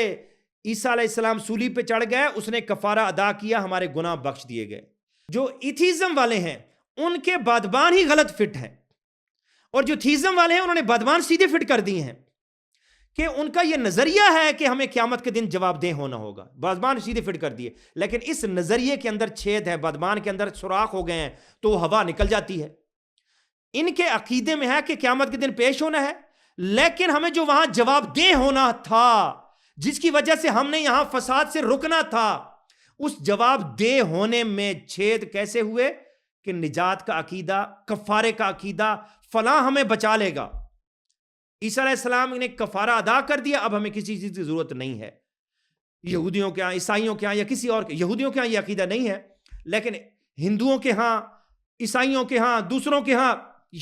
عیسیٰ علیہ السلام سولی پہ چڑھ گئے، اس نے کفارہ ادا کیا، ہمارے گناہ بخش دیے گئے. جو ایتھیزم والے ہیں ان کے بادبان ہی غلط فٹ ہیں، اور جو تھیزم والے ہیں انہوں نے بادبان سیدھے فٹ کر دیے ہیں کہ ان کا یہ نظریہ ہے کہ ہمیں قیامت کے دن جواب دہ ہونا ہوگا، بادبان سیدھے فٹ کر دیے. لیکن اس نظریے کے اندر چھید ہے، بادبان کے اندر سوراخ ہو گئے ہیں تو وہ ہوا نکل جاتی ہے. ان کے عقیدے میں ہے کہ قیامت کے دن پیش ہونا ہے، لیکن ہمیں جو وہاں جواب دہ ہونا تھا، جس کی وجہ سے ہم نے یہاں فساد سے رکنا تھا، اس جواب دہ ہونے میں چھید کیسے ہوئے کہ نجات کا عقیدہ، کفارے کا عقیدہ، فلاں ہمیں بچا لے گا. عیسیٰ علیہ السلام نے کفارہ ادا کر دیا، اب ہمیں کسی چیز کی ضرورت نہیں ہے. یہودیوں کے ہاں، عیسائیوں کے ہاں، یا کسی اور کے، یہودیوں کے ہاں یہ عقیدہ نہیں ہے، لیکن ہندوؤں کے ہاں، عیسائیوں کے ہاں، دوسروں کے ہاں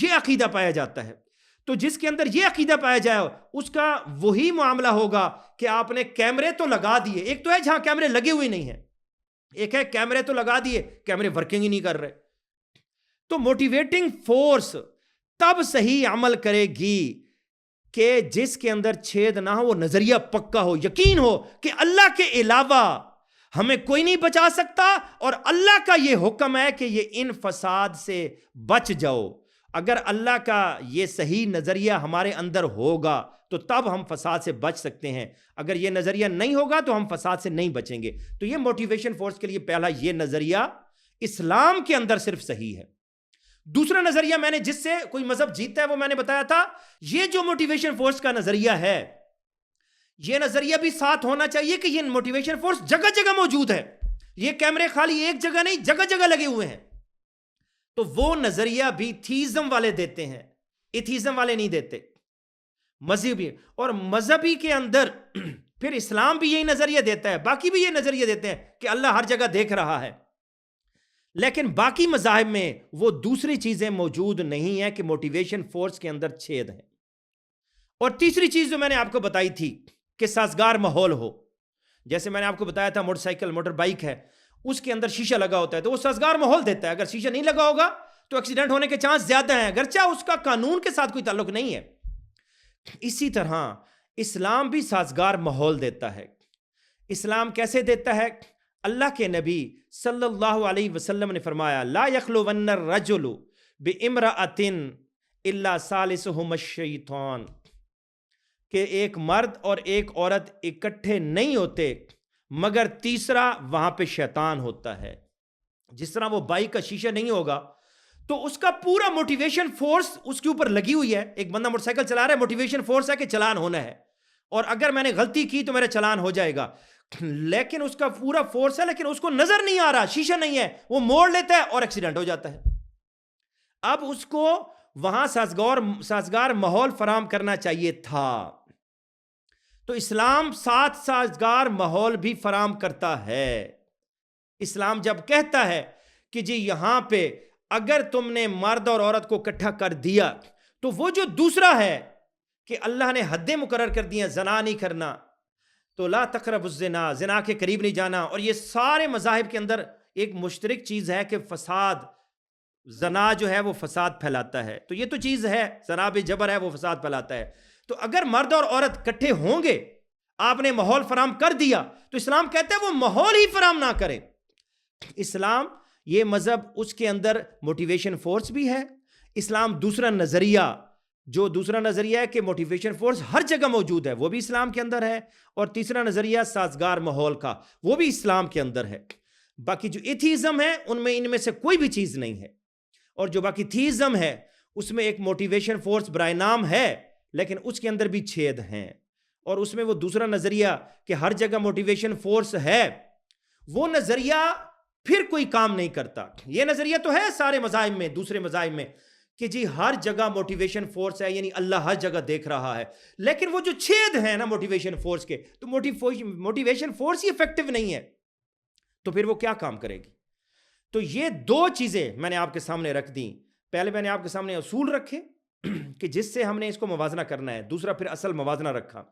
یہ عقیدہ پایا جاتا ہے. تو جس کے اندر یہ عقیدہ پایا جائے اس کا وہی معاملہ ہوگا کہ آپ نے کیمرے تو لگا دیے. ایک تو ہے جہاں کیمرے لگے ہوئے نہیں ہیں، ایک ہے کیمرے تو لگا دیے، کیمرے ورکنگ ہی نہیں کر رہے. تو موٹیویٹنگ فورس تب صحیح عمل کرے گی کہ جس کے اندر چھید نہ ہو، وہ نظریہ پکا ہو، یقین ہو کہ اللہ کے علاوہ ہمیں کوئی نہیں بچا سکتا، اور اللہ کا یہ حکم ہے کہ یہ ان فساد سے بچ جاؤ. اگر اللہ کا یہ صحیح نظریہ ہمارے اندر ہوگا تو تب ہم فساد سے بچ سکتے ہیں، اگر یہ نظریہ نہیں ہوگا تو ہم فساد سے نہیں بچیں گے. تو یہ موٹیویشن فورس کے لیے پہلا یہ نظریہ اسلام کے اندر صرف صحیح ہے. دوسرا نظریہ میں نے جس سے کوئی مذہب جیتا ہے وہ میں نے بتایا تھا، یہ جو موٹیویشن فورس کا نظریہ ہے، یہ نظریہ بھی ساتھ ہونا چاہیے کہ یہ موٹیویشن فورس جگہ جگہ موجود ہے. یہ کیمرے خالی ایک جگہ نہیں، جگہ جگہ لگے ہوئے ہیں. تو وہ نظریہ بھی تھیزم والے دیتے ہیں، ایتھیزم والے نہیں دیتے. مذہبی اور مذہبی کے اندر پھر اسلام بھی یہی نظریہ دیتا ہے، باقی بھی یہ نظریہ دیتے ہیں کہ اللہ ہر جگہ دیکھ رہا ہے. لیکن باقی مذاہب میں وہ دوسری چیزیں موجود نہیں ہیں کہ موٹیویشن فورس کے اندر چھید ہے. اور تیسری چیز جو میں نے آپ کو بتائی تھی کہ سازگار ماحول ہو. جیسے میں نے آپ کو بتایا تھا موٹر سائیکل، موٹر بائک ہے، اس کے اندر شیشہ لگا ہوتا ہے تو وہ سازگار ماحول دیتا ہے. اگر شیشہ نہیں لگا ہوگا تو ایکسیڈنٹ ہونے کے چانس زیادہ ہیں، اگرچہ اس کا قانون کے ساتھ کوئی تعلق نہیں ہے. اسی طرح اسلام بھی سازگار ماحول دیتا ہے. اسلام کیسے دیتا ہے؟ اللہ کے نبی صلی اللہ علیہ وسلم نے فرمایا، لا یخلون الرجل بامرأۃ الا ثالثہما الشیطان، کہ ایک مرد اور ایک عورت اکٹھے نہیں ہوتے مگر تیسرا وہاں پہ شیطان ہوتا ہے. جس طرح وہ بائک کا شیشہ نہیں ہوگا تو اس کا پورا موٹیویشن فورس اس کے اوپر لگی ہوئی ہے. ایک بندہ موٹر سائیکل چلا رہا ہے، موٹیویشن فورس ہے کہ چلان ہونا ہے، اور اگر میں نے غلطی کی تو میرا چلان ہو جائے گا. لیکن اس کا پورا فورس ہے، لیکن اس کو نظر نہیں آ رہا، شیشہ نہیں ہے، وہ موڑ لیتا ہے اور ایکسیڈنٹ ہو جاتا ہے. اب اس کو وہاں سازگار ماحول فراہم کرنا چاہیے تھا. تو اسلام ساتھ سازگار ماحول بھی فراہم کرتا ہے. اسلام جب کہتا ہے کہ جی یہاں پہ اگر تم نے مرد اور عورت کو اکٹھا کر دیا تو وہ جو دوسرا ہے کہ اللہ نے حدیں مقرر کر دی ہیں، زنا نہیں کرنا، تو لا تقربوا الزنا، زنا کے قریب نہیں جانا. اور یہ سارے مذاہب کے اندر ایک مشترک چیز ہے کہ فساد، زنا جو ہے وہ فساد پھیلاتا ہے. تو یہ تو چیز ہے، زنا بے جبر ہے، وہ فساد پھیلاتا ہے. تو اگر مرد اور عورت اکٹھے ہوں گے، آپ نے ماحول فراہم کر دیا، تو اسلام کہتا ہے وہ ماحول ہی فراہم نہ کرے. اسلام یہ مذہب، اس کے اندر موٹیویشن فورس بھی ہے. اسلام دوسرا نظریہ ہے کہ موٹیویشن فورس ہر جگہ موجود ہے، وہ بھی اسلام کے اندر ہے. اور تیسرا نظریہ سازگار ماحول کا، وہ بھی اسلام کے اندر ہے. باقی جو ایتھیزم ہے ان میں سے کوئی بھی چیز نہیں ہے. اور جو باقی تھیزم ہے اس میں ایک موٹیویشن فورس برائے نام ہے، لیکن اس کے اندر بھی چھید ہیں. اور اس میں وہ دوسرا نظریہ کہ ہر جگہ موٹیویشن فورس ہے، وہ نظریہ پھر کوئی کام نہیں کرتا. یہ نظریہ تو ہے سارے مذاہب میں، دوسرے مذاہب میں، کہ جی ہر جگہ موٹیویشن فورس ہے، یعنی اللہ ہر جگہ دیکھ رہا ہے. لیکن وہ جو چھید ہیں نا موٹیویشن فورس کے، تو موٹیویشن فورس ہی افیکٹو نہیں ہے، تو پھر وہ کیا کام کرے گی؟ تو یہ دو چیزیں میں نے آپ کے سامنے رکھ دیں. پہلے میں نے آپ کے سامنے اصول رکھے کہ جس سے ہم نے اس کو موازنہ کرنا ہے، دوسرا پھر اصل موازنہ رکھا.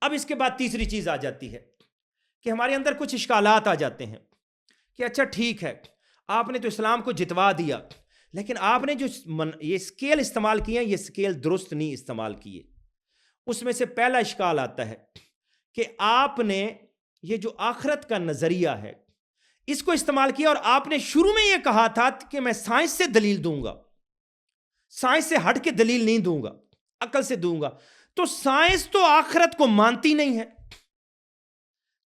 اب اس کے بعد تیسری چیز آ جاتی ہے کہ ہمارے اندر کچھ اشکالات آ جاتے ہیں کہ اچھا ٹھیک ہے، آپ نے تو اسلام کو جتوا دیا، لیکن آپ نے جو یہ اسکیل استعمال کیے ہیں، یہ اسکیل درست نہیں استعمال کیے. اس میں سے پہلا اشکال آتا ہے کہ آپ نے یہ جو آخرت کا نظریہ ہے اس کو استعمال کیا، اور آپ نے شروع میں یہ کہا تھا کہ میں سائنس سے دلیل دوں گا، سائنس سے ہٹ کے دلیل نہیں دوں گا، عقل سے دوں گا. تو سائنس تو آخرت کو مانتی نہیں ہے.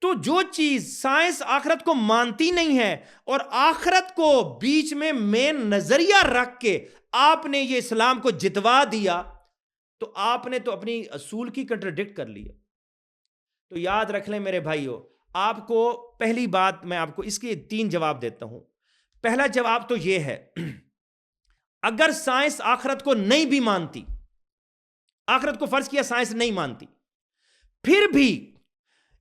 تو جو چیز سائنس آخرت کو مانتی نہیں ہے اور آخرت کو بیچ میں مین نظریہ رکھ کے آپ نے یہ اسلام کو جتوا دیا، تو آپ نے تو اپنی اصول کی کنٹراڈکٹ کر لیا. تو یاد رکھ لیں میرے بھائیو، آپ کو پہلی بات میں آپ کو اس کے 3 جواب دیتا ہوں. پہلا جواب تو یہ ہے، اگر سائنس آخرت کو نہیں بھی مانتی، آخرت کو فرض کیا سائنس نہیں مانتی، پھر بھی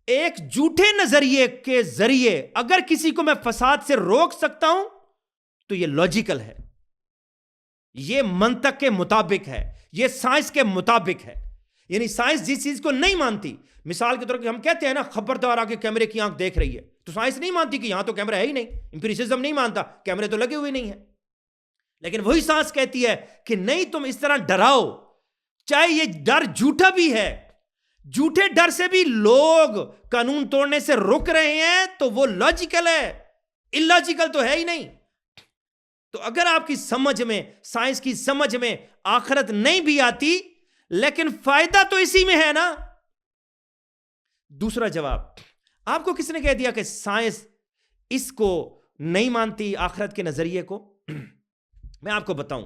ایک جھوٹے نظریے کے ذریعے اگر کسی کو میں فساد سے روک سکتا ہوں تو یہ لاجیکل ہے، یہ منطق کے مطابق ہے، یہ سائنس کے مطابق ہے. یعنی سائنس جس چیز کو نہیں مانتی، مثال کے طور پر ہم کہتے ہیں نا خبردار آگے کیمرے کی آنکھ دیکھ رہی ہے، تو سائنس نہیں مانتی کہ یہاں تو کیمرہ ہے ہی نہیں، امپیریسزم نہیں مانتا، کیمرے تو لگے ہوئے نہیں ہیں. لیکن وہی سائنس کہتی ہے کہ نہیں، تم اس طرح ڈراؤ، چاہے یہ ڈر جھوٹا بھی ہے، جھوٹے ڈر سے بھی لوگ قانون توڑنے سے رک رہے ہیں، تو وہ لاجیکل ہے، اللاجیکل تو ہے ہی نہیں. تو اگر آپ کی سمجھ میں، سائنس کی سمجھ میں آخرت نہیں بھی آتی، لیکن فائدہ تو اسی میں ہے نا. دوسرا جواب، آپ کو کس نے کہہ دیا کہ سائنس اس کو نہیں مانتی، آخرت کے نظریے کو؟ میں آپ کو بتاؤں،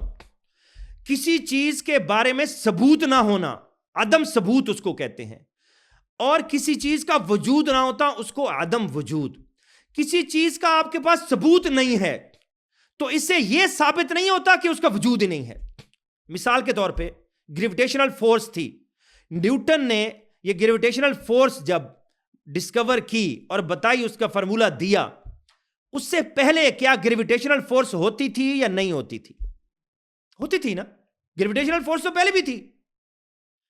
کسی چیز کے بارے میں ثبوت نہ ہونا، عدم ثبوت اس کو کہتے ہیں، اور کسی چیز کا وجود نہ ہوتا اس کو عدم وجود. کسی چیز کا آپ کے پاس ثبوت نہیں ہے تو اس سے یہ ثابت نہیں ہوتا کہ اس کا وجود ہی نہیں ہے. مثال کے طور پہ گریویٹیشنل فورس تھی، نیوٹن نے یہ گریویٹیشنل فورس جب ڈسکور کی اور بتائی، اس کا فارمولہ دیا، اس سے پہلے کیا گریویٹیشنل فورس ہوتی تھی یا نہیں ہوتی تھی؟ ہوتی تھی نا، گریویٹیشنل فورس تو پہلے بھی تھی.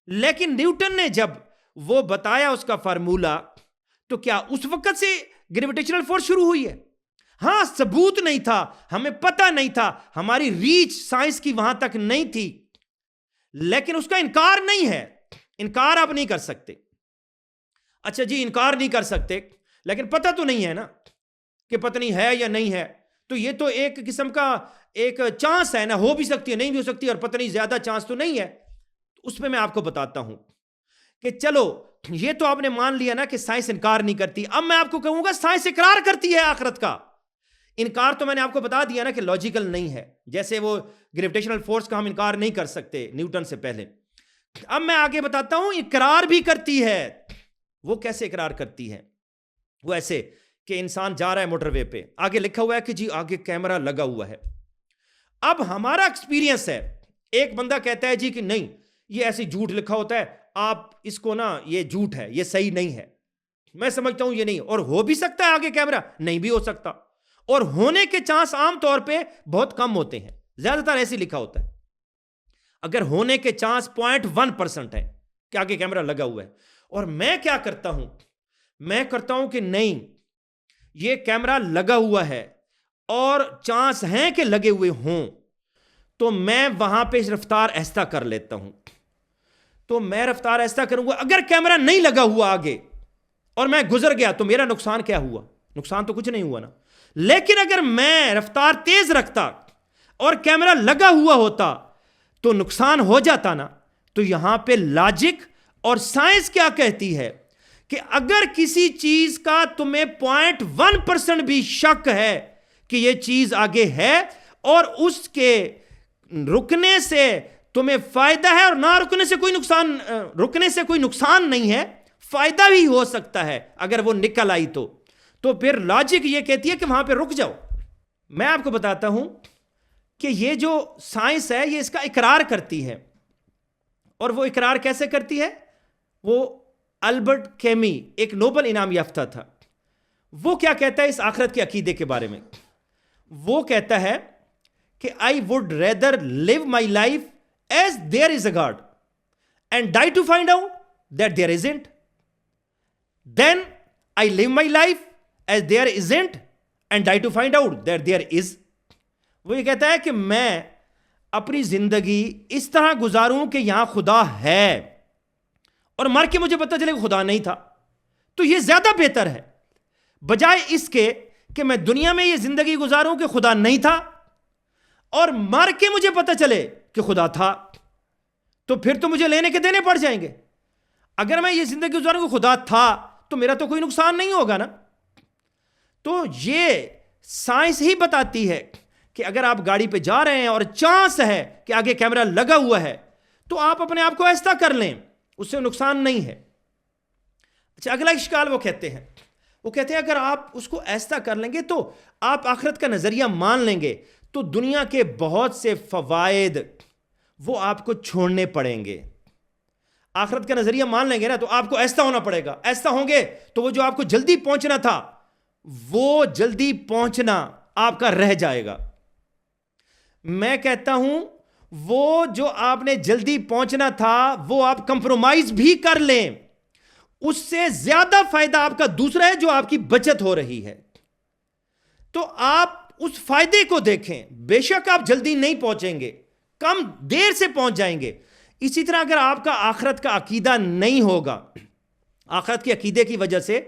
لیکن نیوٹن نے جب وہ بتایا اس کا فارمولہ، تو کیا اس وقت سے گریویٹیشنل فورس شروع ہوئی ہے؟ ہاں، ثبوت نہیں تھا، ہمیں پتہ نہیں تھا، ہماری ریچ سائنس کی وہاں تک نہیں تھی، لیکن اس کا انکار نہیں ہے، انکار آپ نہیں کر سکتے. اچھا جی، انکار نہیں کر سکتے، لیکن پتہ تو نہیں ہے نا کہ پتہ نہیں ہے یا نہیں ہے. تو یہ تو ایک قسم کا ایک چانس ہے نا، ہو بھی سکتی ہے، نہیں بھی ہو سکتی، اور پتہ نہیں زیادہ چانس تو نہیں ہے. اس پہ میں آپ کو بتاتا ہوں کہ چلو یہ تو آپ نے مان لیا نا کہ سائنس انکار نہیں کرتی. اب میں آپ کو کہوں گا سائنس اقرار کرتی ہے آخرت کا. انکار تو میں نے آپ کو بتا دیا نا کہ لاجیکل نہیں ہے، جیسے وہ گریویٹیشنل فورس کا ہم انکار نہیں کر سکتے نیوٹن سے پہلے. اب میں آگے بتاتا ہوں، اقرار بھی کرتی ہے. وہ کیسے اقرار کرتی ہے؟ وہ ایسے کہ انسان جا رہا ہے موٹر وے پہ، آگے لکھا ہوا ہے کہ جی آگے کیمرہ لگا ہوا ہے. اب ہمارا ایکسپیرینس ہے، ایک بندہ کہتا ہے جی کہ نہیں، یہ ایسے جھوٹ لکھا ہوتا ہے، آپ اس کو نا، یہ جھوٹ ہے، یہ صحیح نہیں ہے. میں سمجھتا ہوں یہ نہیں، اور ہو بھی سکتا ہے آگے کیمرہ، نہیں بھی ہو سکتا، اور ہونے کے چانس عام طور پہ بہت کم ہوتے ہیں، زیادہ تر ایسے لکھا ہوتا ہے. اگر ہونے کے چانس 0.1% ہے کہ آگے کیمرہ لگا ہوا ہے، اور میں کیا کرتا ہوں، میں کرتا ہوں کہ نہیں، یہ کیمرہ لگا ہوا ہے اور چانس ہیں کہ لگے ہوئے ہوں، تو میں وہاں پہ رفتار آہستہ کر لیتا ہوں. تو میں رفتار آہستہ کروں گا. اگر کیمرہ نہیں لگا ہوا آگے اور میں گزر گیا تو میرا نقصان کیا ہوا؟ نقصان تو کچھ نہیں ہوا نا. لیکن اگر میں رفتار تیز رکھتا اور کیمرہ لگا ہوا ہوتا تو نقصان ہو جاتا نا. تو یہاں پہ لاجک اور سائنس کیا کہتی ہے کہ اگر کسی چیز کا تمہیں 0.1% بھی شک ہے کہ یہ چیز آگے ہے اور اس کے رکنے سے تمہیں فائدہ ہے اور نہ رکنے سے کوئی نقصان نہیں ہے، فائدہ بھی ہو سکتا ہے اگر وہ نکل آئی تو پھر لاجک یہ کہتی ہے کہ وہاں پہ رک جاؤ. میں آپ کو بتاتا ہوں کہ یہ جو سائنس ہے یہ اس کا اقرار کرتی ہے. اور وہ اقرار کیسے کرتی ہے؟ وہ البرٹ کیمی ایک نوبل انعام یافتہ تھا. وہ کیا کہتا ہے اس آخرت کے عقیدے کے بارے میں؟ وہ کہتا ہے کہ I would rather live my life as there is a God and die to find out that there isn't, then I live my life as there isn't and die to find out that there is. وہ یہ کہتا ہے کہ میں اپنی زندگی اس طرح گزاروں کہ یہاں خدا ہے اور مر کے مجھے پتہ چلے کہ خدا نہیں تھا. تو یہ زیادہ بہتر ہے بجائے اس کے کہ میں دنیا میں یہ زندگی گزاروں کہ خدا نہیں تھا اور مر کے مجھے پتہ چلے کہ خدا تھا. تو پھر تو مجھے لینے کے دینے پڑ جائیں گے. اگر میں یہ زندگی گزاروں کہ خدا تھا تو میرا تو کوئی نقصان نہیں ہوگا نا. تو یہ سائنس ہی بتاتی ہے کہ اگر آپ گاڑی پہ جا رہے ہیں اور چانس ہے کہ آگے کیمرہ لگا ہوا ہے تو آپ اپنے آپ کو آہستہ کر لیں، اس سے نقصان نہیں ہے. اچھا، اگلا اشکال وہ کہتے ہیں اگر آپ اس کو آہستہ کر لیں گے تو آپ آخرت کا نظریہ مان لیں گے تو دنیا کے بہت سے فوائد وہ آپ کو چھوڑنے پڑیں گے. آخرت کا نظریہ مان لیں گے نا تو آپ کو آہستہ ہونا پڑے گا. آہستہ ہوں گے تو وہ جو آپ کو جلدی پہنچنا تھا وہ جلدی پہنچنا آپ کا رہ جائے گا. میں کہتا ہوں وہ جو آپ نے جلدی پہنچنا تھا وہ آپ کمپرومائز بھی کر لیں، اس سے زیادہ فائدہ آپ کا دوسرا ہے جو آپ کی بچت ہو رہی ہے. تو آپ اس فائدے کو دیکھیں. بے شک آپ جلدی نہیں پہنچیں گے، کم دیر سے پہنچ جائیں گے. اسی طرح اگر آپ کا آخرت کا عقیدہ نہیں ہوگا، آخرت کے عقیدے کی وجہ سے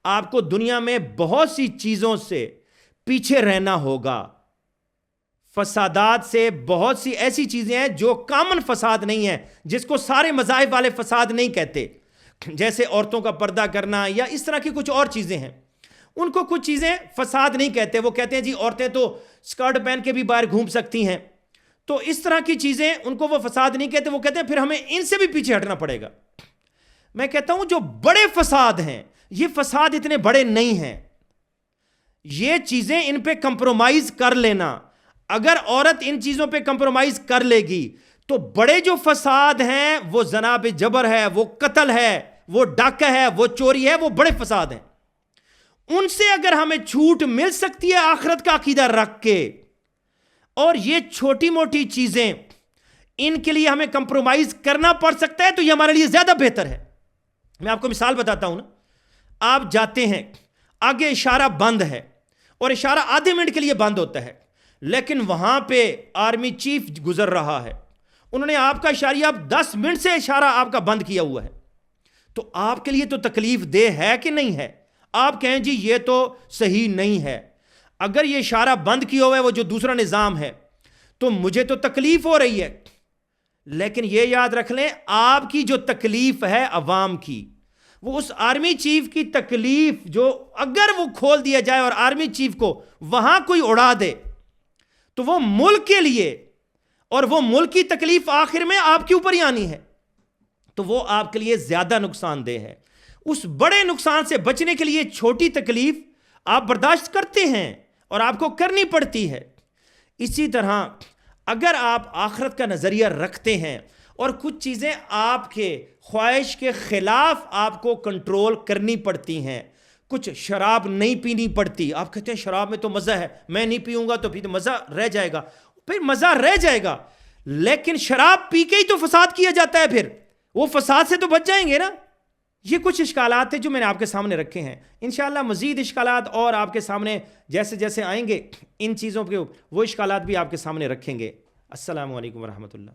آپ کو دنیا میں بہت سی چیزوں سے پیچھے رہنا ہوگا. فسادات سے بہت سی ایسی چیزیں ہیں جو کامن فساد نہیں ہیں، جس کو سارے مذاہب والے فساد نہیں کہتے، جیسے عورتوں کا پردہ کرنا یا اس طرح کی کچھ اور چیزیں ہیں. ان کو کچھ چیزیں فساد نہیں کہتے. وہ کہتے ہیں جی عورتیں تو سکرٹ پہن کے بھی باہر گھوم سکتی ہیں. تو اس طرح کی چیزیں ان کو وہ فساد نہیں کہتے. وہ کہتے ہیں پھر ہمیں ان سے بھی پیچھے ہٹنا پڑے گا. میں کہتا ہوں جو بڑے فساد ہیں یہ فساد اتنے بڑے نہیں ہیں. یہ چیزیں ان پہ کمپرومائز کر لینا، اگر عورت ان چیزوں پہ کمپرومائز کر لے گی تو بڑے جو فساد ہیں وہ زنا بے جبر ہے، وہ قتل ہے، وہ ڈاکہ ہے، وہ چوری ہے، وہ بڑے فساد ہیں. ان سے اگر ہمیں چھوٹ مل سکتی ہے آخرت کا عقیدہ رکھ کے، اور یہ چھوٹی موٹی چیزیں ان کے لیے ہمیں کمپرومائز کرنا پڑ سکتا ہے تو یہ ہمارے لیے زیادہ بہتر ہے. میں آپ کو مثال بتاتا ہوں نا. آپ جاتے ہیں، آگے اشارہ بند ہے اور اشارہ آدھے منٹ کے لیے بند ہوتا ہے، لیکن وہاں پہ آرمی چیف گزر رہا ہے، انہوں نے آپ کا اشاریہ 10 منٹ سے اشارہ آپ کا بند کیا ہوا ہے. تو آپ کے لیے تو تکلیف دہ ہے کہ نہیں ہے؟ آپ کہیں جی یہ تو صحیح نہیں ہے. اگر یہ اشارہ بند کیا ہوا ہے وہ جو دوسرا نظام ہے تو مجھے تو تکلیف ہو رہی ہے. لیکن یہ یاد رکھ لیں آپ کی جو تکلیف ہے عوام کی، وہ اس آرمی چیف کی تکلیف جو اگر وہ کھول دیا جائے اور آرمی چیف کو وہاں کوئی اڑا دے تو وہ ملک کے لیے، اور وہ ملک کی تکلیف آخر میں آپ کے اوپر ہی آنی ہے، تو وہ آپ کے لیے زیادہ نقصان دہ ہے. اس بڑے نقصان سے بچنے کے لیے چھوٹی تکلیف آپ برداشت کرتے ہیں اور آپ کو کرنی پڑتی ہے. اسی طرح اگر آپ آخرت کا نظریہ رکھتے ہیں اور کچھ چیزیں آپ کے خواہش کے خلاف آپ کو کنٹرول کرنی پڑتی ہیں، کچھ شراب نہیں پینی پڑتی، آپ کہتے ہیں شراب میں تو مزہ ہے، میں نہیں پیوں گا تو پھر مزہ رہ جائے گا. پھر مزہ رہ جائے گا، لیکن شراب پی کے ہی تو فساد کیا جاتا ہے، پھر وہ فساد سے تو بچ جائیں گے نا۔ یہ کچھ اشکالات تھے جو میں نے آپ کے سامنے رکھے ہیں، انشاءاللہ مزید اشکالات اور آپ کے سامنے جیسے جیسے آئیں گے ان چیزوں کے وہ اشکالات بھی آپ کے سامنے رکھیں گے۔ السلام علیکم ورحمۃ اللہ۔